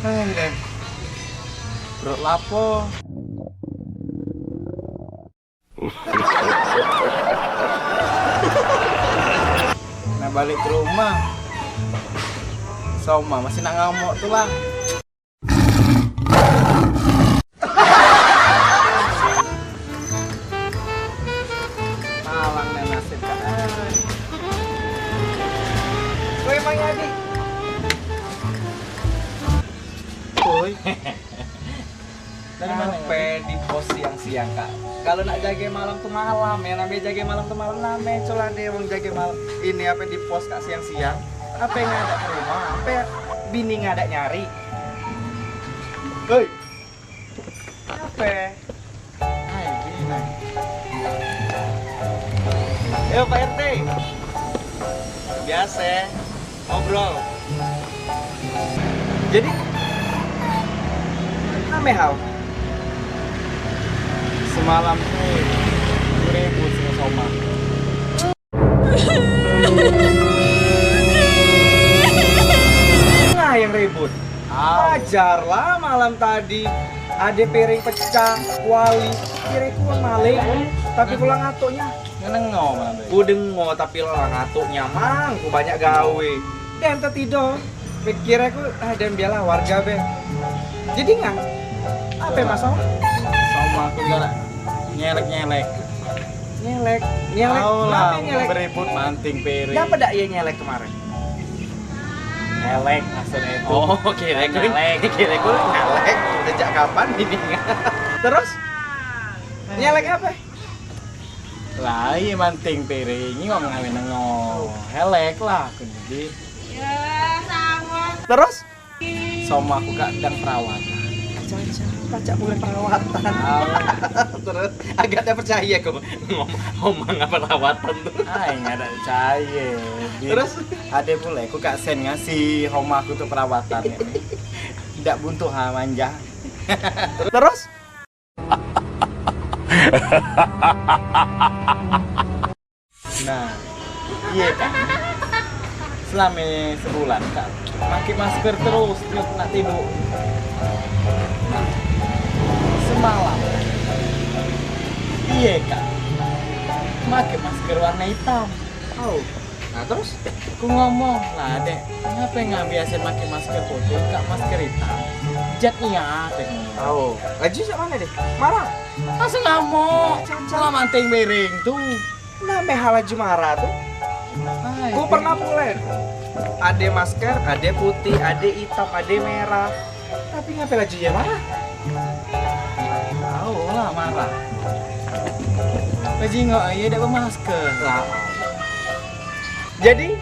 Den. Perut lapo. Nah balik ke rumah. Soma masih nak ngamuk tuh lah. Malang dan nasib kan. Woi Mang Yadi. Woi. Dari mana di pos siang-siang kak? Kalau nak jaga malam tuh malam ya, namanya jaga malam tuh malam namanya cola deh wong jaga malam. Ini apa di pos kak siang-siang? Apa yang ada ke rumah? Apa ya bini ngada nyari? Hei. Apa? Hai bini. Ayo Pak RT. Biasa ngobrol. Jadi ame hal. Semalam tuh ribut sama Soma. Nah yang ribut. Wajar lah malam tadi ada piring pecah, wali, kiraku maling, tapi pulang ngatuknya. Ngenengo malam tadi. Ku dengo tapi lah ngatuknya mang, ku banyak gawe. Dan tidur. Pikir aku dan biarlah warga be. Jadi nggak? Apa masalah? Sama aku gak nyelek. Nyelek. Lah, Nyelek. beribut manting piring. Siapa dak ya nyelek kemarin? Nyelek maksudnya itu. Oh, kira-kira nyelek. Sejak kapan ini? Terus? Nyelek apa? Lah, iya manting piring. Ini kok ngawin nengo. Helek lah aku jadi. Terus? Sama aku gak sedang perawatan. Pacak mulai perawatan. Terus agak tak percaya kok ngomong apa perawatan tuh. Nggak ada percaya. Terus? Ada pula aku gak sen ngasih homa aku tuh perawatan ini. Tidak buntu manja. Terus? Nah, iya kan. Selama sebulan kak pakai masker terus nak tidur. Nah, semalam iya kak pakai masker warna hitam. Oh. Nah terus? Aku ngomong lah dek, kenapa nggak biasa pakai masker putih kak masker hitam? Jatnya Oh. Laju siapa mana deh? Marah. langsung ngamuk. Salah manting miring tuh. Namanya halaju marah tuh. Gue pernah mulai. Ada masker, ada putih, ada hitam, ada merah. Tapi ngapain laju ya marah? Tahu lah marah. Bajingo iya ada masker. Lah. Jadi